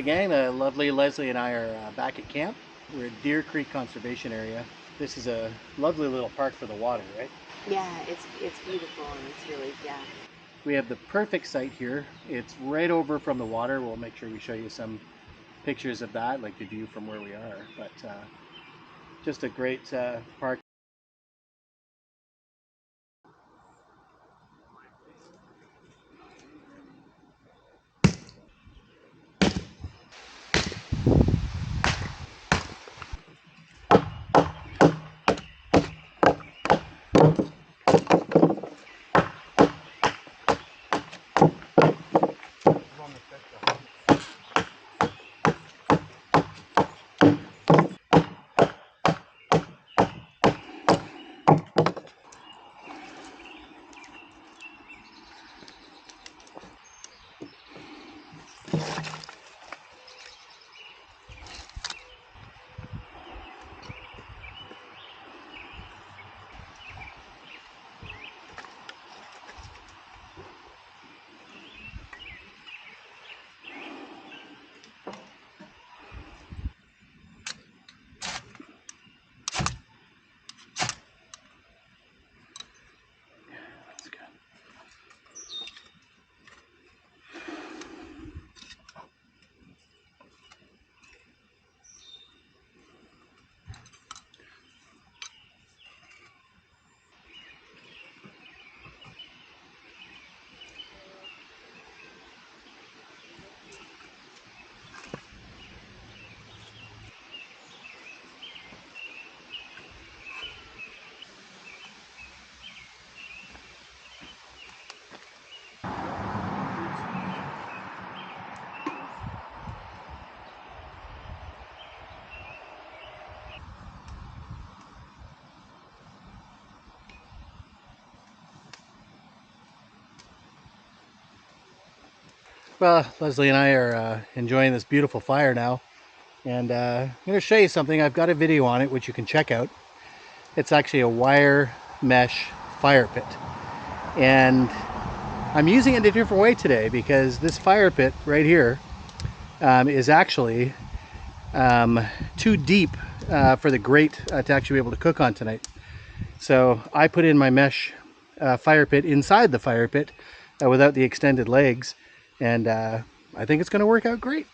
gang. Lovely Leslie and I are back at camp. We're at Deer Creek Conservation Area. This is a lovely little park for the water, right? Yeah, it's beautiful and it's really, yeah. We have the perfect site here. It's right over from the water. We'll make sure we show you some pictures of that, like the view from where we are. But just a great park. That's good. Well, Leslie and I are enjoying this beautiful fire now. And I'm going to show you something. I've got a video on it, which you can check out. It's actually a wire mesh fire pit. And I'm using it a different way today because this fire pit right here is actually too deep for the grate to actually be able to cook on tonight. So I put in my mesh fire pit inside the fire pit without the extended legs. And I think it's going to work out great.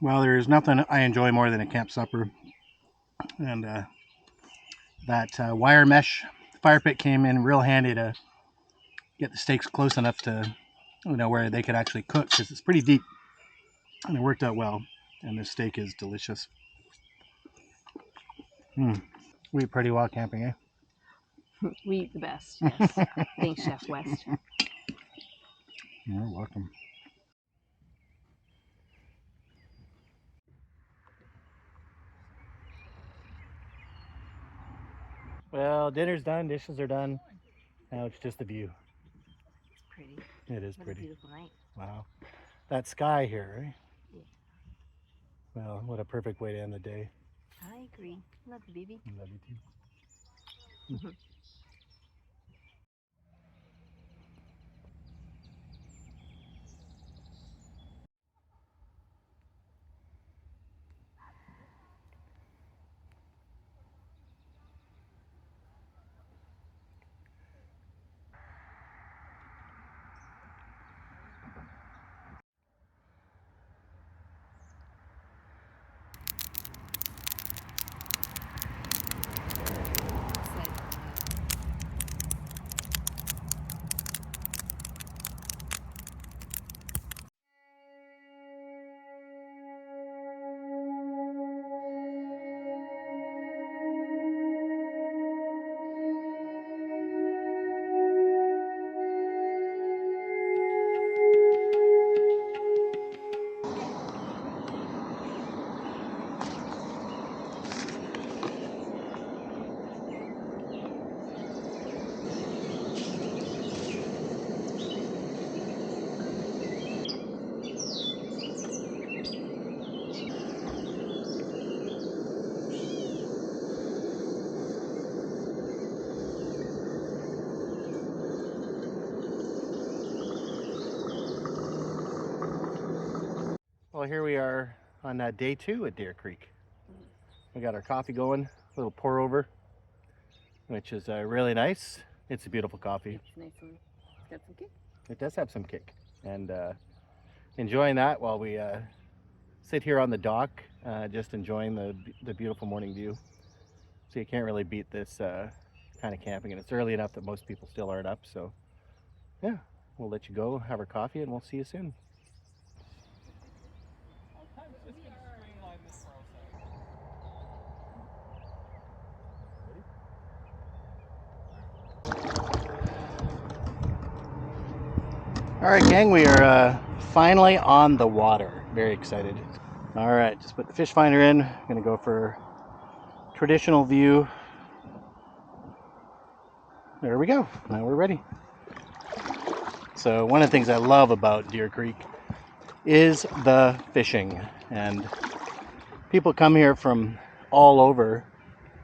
Well, there's nothing I enjoy more than a camp supper, and that wire mesh fire pit came in real handy to get the steaks close enough to, where they could actually cook, because it's pretty deep, and it worked out well. And this steak is delicious. We eat pretty well camping, eh? We eat the best, yes. Thanks, Chef West. You're welcome. Well, dinner's done, dishes are done. Now it's just the view. It's pretty. It is What pretty. a beautiful night. Wow. That sky here, right? Yeah. Well, what a perfect way to end the day. I agree. Love you, baby. I love you too. Well, here we are on day 2 at Deer Creek. We got our coffee going, a little pour over, which is really nice. It's a beautiful coffee. It's nice and it's got some kick. It does have some kick. And enjoying that while we sit here on the dock, just enjoying the beautiful morning view. So you can't really beat this kind of camping, and it's early enough that most people still aren't up. So yeah, we'll let you go, have our coffee, and we'll see you soon. All right, gang, we are finally on the water. Very excited. All right, just put the fish finder in. I'm gonna go for traditional view. There we go. Now we're ready. So one of the things I love about Deer Creek is the fishing, and people come here from all over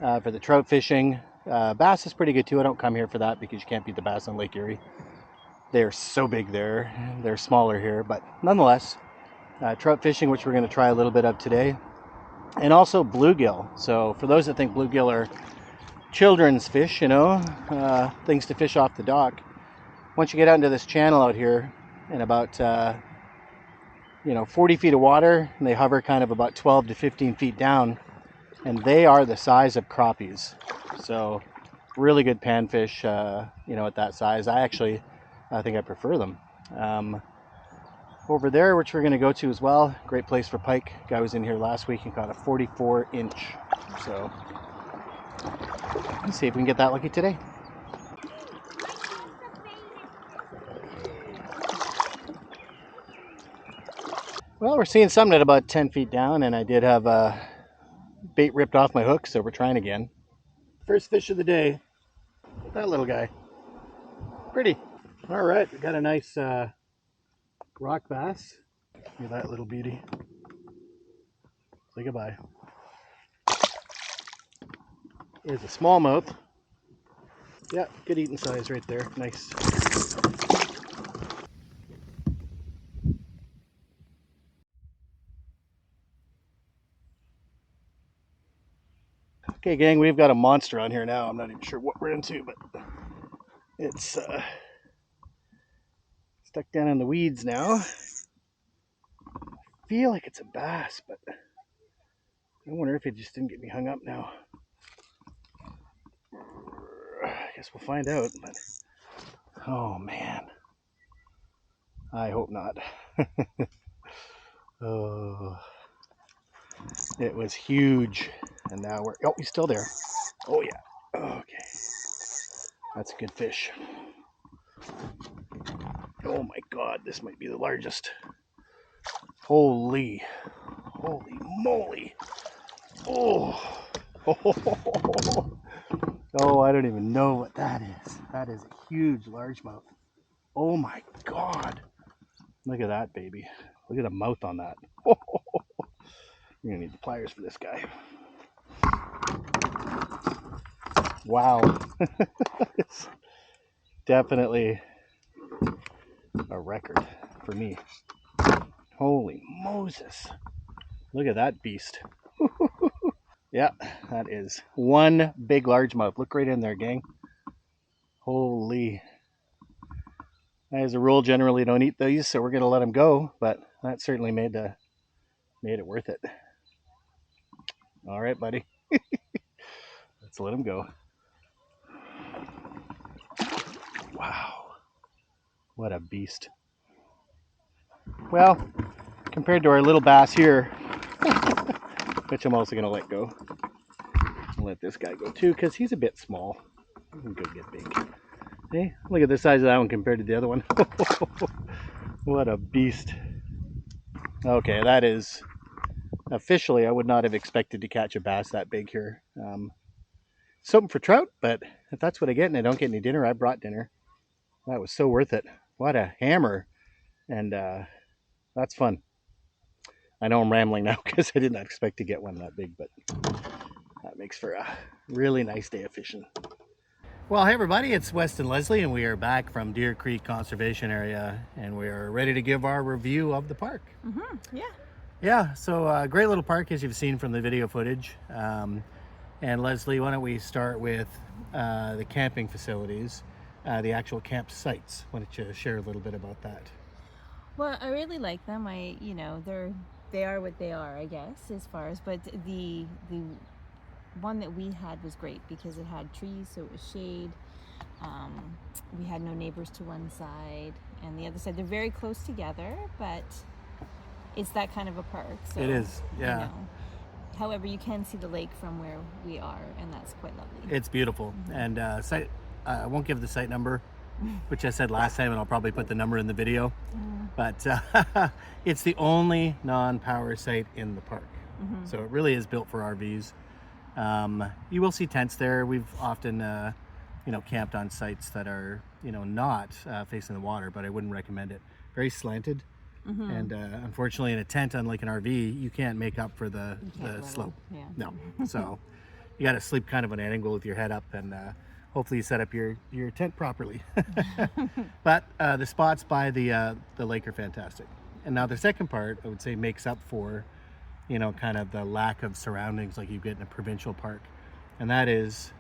for the trout fishing. Bass is pretty good too. I don't come here for that because you can't beat the bass on Lake Erie. They're so big there. They're smaller here, but nonetheless, trout fishing, which we're going to try a little bit of today, and also bluegill. So for those that think bluegill are children's fish, things to fish off the dock, once you get out into this channel out here in about 40 feet of water, and they hover kind of about 12 to 15 feet down, and they are the size of crappies. So really good panfish, at that size. I think I prefer them. Over there, which we're going to go to as well, great place for pike. Guy was in here last week and caught a 44-inch. So let's see if we can get that lucky today. Well, we're seeing something at about 10 feet down, and I did have bait ripped off my hook, so we're trying again. First fish of the day. That little guy. Pretty. All right, we got a nice rock bass. Look at that little beauty. Say goodbye. There's a smallmouth. Yeah, good eating size right there. Nice. Okay, gang, we've got a monster on here now. I'm not even sure what we're into, but it's stuck down in the weeds now. feel like it's a bass, but I wonder if it just didn't get me hung up now. I guess we'll find out, but oh man, I hope not. Oh, it was huge, and now he's still there. Oh yeah, okay, that's a good fish. Oh my god, this might be the largest. Holy moly. Oh. Oh, I don't even know what that is. That is a huge largemouth. Oh my god. Look at that baby. Look at the mouth on that. You're gonna need the pliers for this guy. Wow. It's definitely a record for me. Holy Moses. Look at that beast. Yeah, that is one big largemouth. Look right in there, gang. Holy. As a rule, generally don't eat these, so we're gonna let them go, but that certainly made it worth it. All right, buddy. Let's let him go. Wow. What a beast. Well, compared to our little bass here, which I'm also gonna let go. I'll let this guy go too, because he's a bit small. He can go get big. Hey, look at the size of that one compared to the other one. What a beast. Okay, that is officially, I would not have expected to catch a bass that big here. Something for trout, but if that's what I get and I don't get any dinner, I brought dinner. That was so worth it. What a hammer. And that's fun. I know I'm rambling now because I did not expect to get one that big, but that makes for a really nice day of fishing. Well, hey everybody, it's Weston Leslie, and we are back from Deer Creek Conservation Area, and we are ready to give our review of the park. Yeah. Yeah, so great little park, as you've seen from the video footage. And Leslie, why don't we start with the camping facilities, the actual campsites. Why don't you share a little bit about that? Well, I really like them. They are what they are, I guess, as far as, but the one that we had was great because it had trees, so it was shade. We had no neighbors to one side and the other side. They're very close together, but it's that kind of a park. So, it is, yeah. You know, however, you can see the lake from where we are, and that's quite lovely. It's beautiful. And I won't give the site number, which I said last time, and I'll probably put the number in the video. But it's the only non-power site in the park. So it really is built for RVs. You will see tents there. We've often, camped on sites that are, not facing the water, but I wouldn't recommend it. Very slanted. And unfortunately, in a tent, unlike an RV, you can't make up for the slope. Yeah. No. So you got to sleep kind of on an angle with your head up, and hopefully you set up your tent properly. But the spots by the lake are fantastic. And now the second part, I would say, makes up for, kind of the lack of surroundings like you get in a provincial park. And that is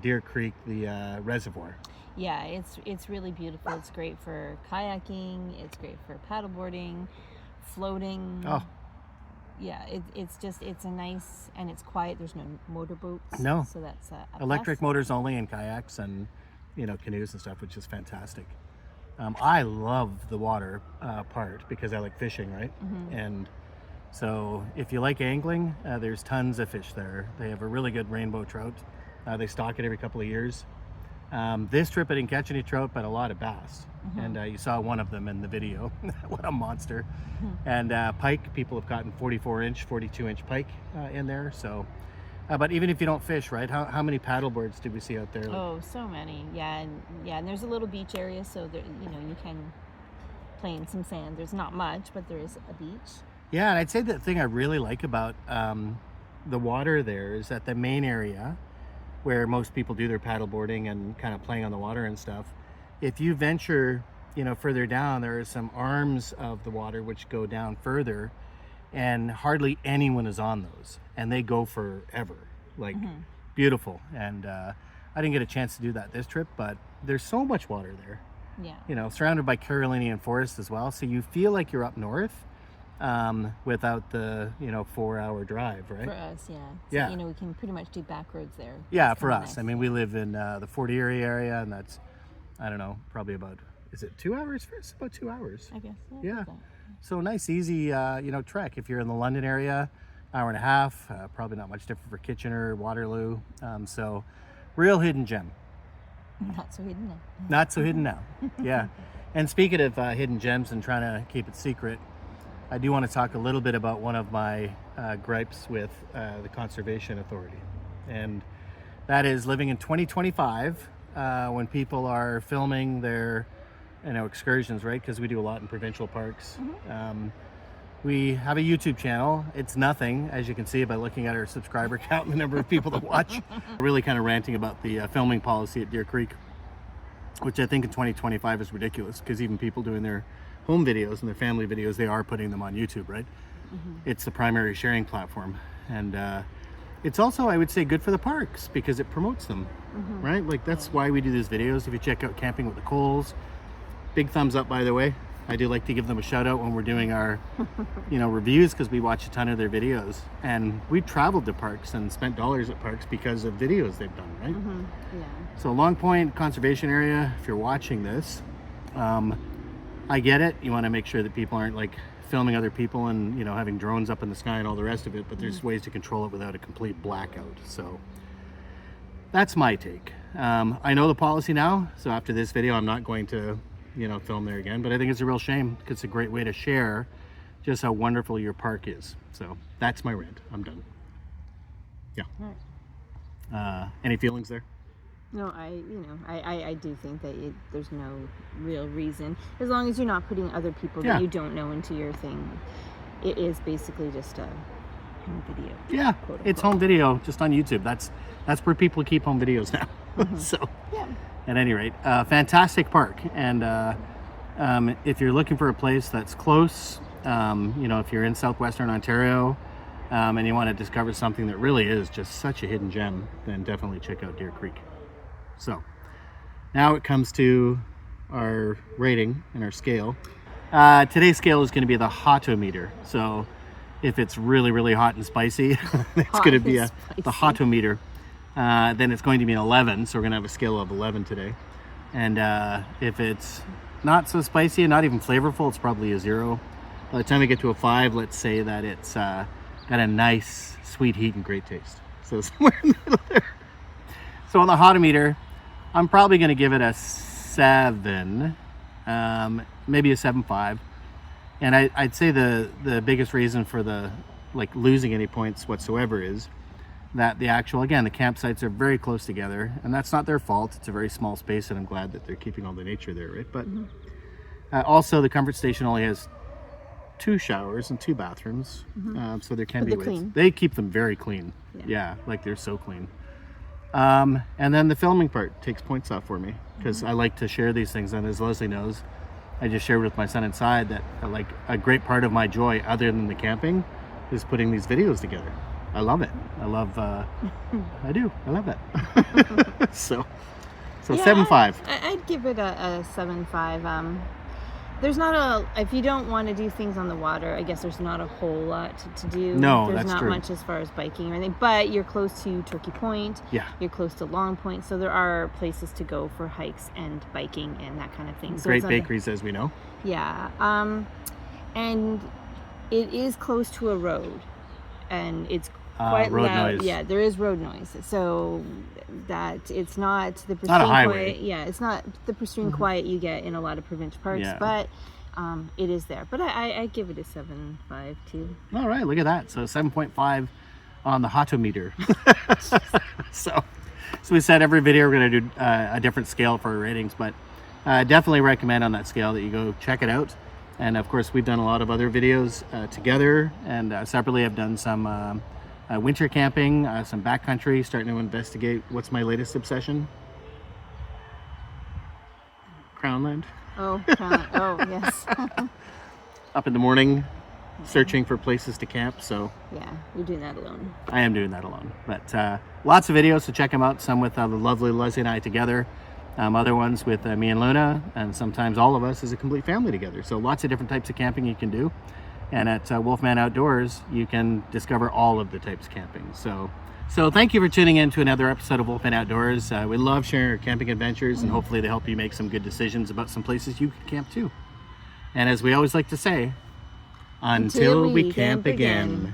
Deer Creek, the reservoir. Yeah, it's really beautiful. It's great for kayaking. It's great for paddleboarding, floating. Oh. Yeah, it's a nice, and it's quiet. There's no motorboats. No. So that's a electric plus. motors only, and kayaks and canoes and stuff, which is fantastic. I love the water part because I like fishing, right? And so if you like angling, there's tons of fish there. They have a really good rainbow trout. They stock it every couple of years. This trip I didn't catch any trout, but a lot of bass. And you saw one of them in the video. What a monster. And pike, people have gotten 44-inch, 42-inch pike in there. So, but even if you don't fish, right, how many paddle boards did we see out there? Oh, so many. Yeah, and there's a little beach area, so there, you can play in some sand. There's not much, but there is a beach. Yeah, and I'd say the thing I really like about the water there is that the main area where most people do their paddle boarding and kind of playing on the water and stuff, if you venture further down, there are some arms of the water which go down further, and hardly anyone is on those, and they go forever. Like beautiful. And I didn't get a chance to do that this trip, but there's so much water there. Yeah. Surrounded by Carolinian forest as well, so you feel like you're up north. without the 4-hour drive, right? For us, yeah. So, Yeah. we can pretty much do back roads there. Yeah, It's for kinda us. nice. I mean, we live in the Fort Erie area, and that's, I don't know, probably about, is it 2 hours for us? About 2 hours. I guess. Yeah. like that. So nice, easy, trek. If you're in the London area, hour and a half, probably not much different for Kitchener, Waterloo. So real hidden gem. Not so hidden now. Not so hidden now. Yeah. And speaking of hidden gems and trying to keep it secret, I do want to talk a little bit about one of my gripes with the Conservation Authority. And that is living in 2025 when people are filming their excursions, right? Because we do a lot in provincial parks. We have a YouTube channel. It's nothing, as you can see by looking at our subscriber count and the number of people that watch. Really kind of ranting about the filming policy at Deer Creek, which I think in 2025 is ridiculous, because even people doing their home videos and their family videos, they are putting them on YouTube, right? It's the primary sharing platform. And it's also, I would say, good for the parks because it promotes them, right? Like, that's why we do these videos. If you check out Camping with the Coles, big thumbs up, by the way. I do like to give them a shout out when we're doing our reviews, because we watch a ton of their videos, and we traveled to parks and spent dollars at parks because of videos they've done, right? Yeah. So Long Point Conservation Area, if you're watching this, I get it. You want to make sure that people aren't like filming other people and having drones up in the sky and all the rest of it, but there's ways to control it without a complete blackout. So that's my take. I know the policy now, so after this video I'm not going to film there again, but I think it's a real shame because it's a great way to share just how wonderful your park is. So that's my rant. I'm done. Yeah. Any feelings there? No, I do think that there's no real reason, as long as you're not putting other people that you don't know into your thing. It is basically just a home video. Yeah, it's home video just on YouTube. That's where people keep home videos now. So yeah. At any rate, fantastic park. And if you're looking for a place that's close, if you're in southwestern Ontario and you want to discover something that really is just such a hidden gem, then definitely check out Deer Creek. So now it comes to our rating and our scale. Today's scale is going to be the hotometer. So if it's really, really hot and spicy, it's going to be the hotometer. Then it's going to be an 11, so we're going to have a scale of 11 today. And if it's not so spicy and not even flavorful, it's probably a 0. By the time we get to a 5, let's say that it's got a nice sweet heat and great taste. So somewhere in the middle there. So on the hotometer, I'm probably going to give it a 7, maybe a 7.5. And I'd say the biggest reason for the losing any points whatsoever is that the campsites are very close together, and that's not their fault. It's a very small space, and I'm glad that they're keeping all the nature there, right? But also the comfort station only has 2 showers and 2 bathrooms, so there can be ways. Clean. They keep them very clean. Yeah, they're so clean. And then the filming part takes points off for me, because I like to share these things, and as Leslie knows, I just shared with my son inside that a great part of my joy, other than the camping, is putting these videos together. I love it. I love it. So 7.5. I'd give it a 7.5. There's not if you don't want to do things on the water, I guess there's not a whole lot to do. No, there's that's not true. much as far as biking or anything, but you're close to Turkey Point. Yeah. You're close to Long Point, so there are places to go for hikes and biking and that kind of thing. So Great bakeries, as we know. Yeah. And it is close to a road, and it's quite road loud. noise. Yeah, there is road noise, so that it's not the pristine Not a highway. quiet. Yeah, it's not the pristine quiet you get in a lot of provincial parks, but it is there. But I give it a 7.5 too. All right, look at that. So 7.5 on the hotometer. so we said every video we're going to do a different scale for our ratings, but definitely recommend on that scale that you go check it out. And of course, we've done a lot of other videos together, and separately I've done some winter camping, some backcountry, starting to investigate what's my latest obsession. Crownland. Oh, yes. Up in the morning, searching for places to camp. So yeah, you're doing that alone. I am doing that alone. But lots of videos, so check them out. Some with the lovely Leslie and I together. Other ones with me and Luna, and sometimes all of us as a complete family together. So lots of different types of camping you can do. And at Wolfman Outdoors, you can discover all of the types of camping. So thank you for tuning in to another episode of Wolfman Outdoors. We love sharing our camping adventures, and hopefully they help you make some good decisions about some places you can camp too. And as we always like to say, until we camp again.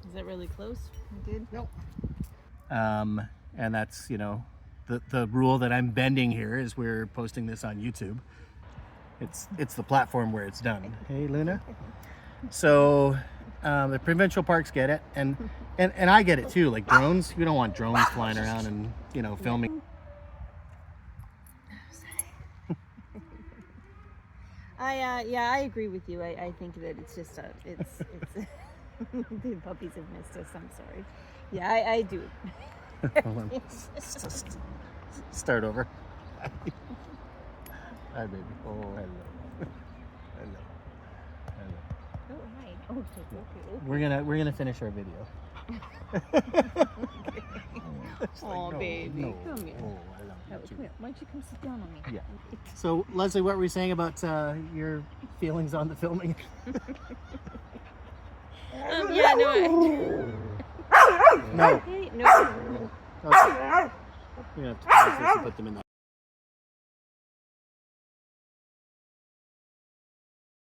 Is that really close? You did? Nope. And that's, you know, the rule that I'm bending here is we're posting this on YouTube. It's the platform where it's done. Hey, Luna. So the provincial parks get it, and I get it too. Like drones, you don't want drones flying around and, you know, filming. I agree with you. I think that it's just it's the puppies have missed us. I'm sorry. Yeah, I do. Hold on. Start over. Hi, baby. Oh, hello. Hello. Hello. Oh, hi. Okay. We're gonna finish our video. Oh, no, baby, no. come here. Oh, I love you. Come here. Why don't you come sit down on me? Yeah. So, Leslie, what were you saying about your feelings on the filming? Yeah, no. No. Hey, no. Okay. We're gonna have to pause this and put them in the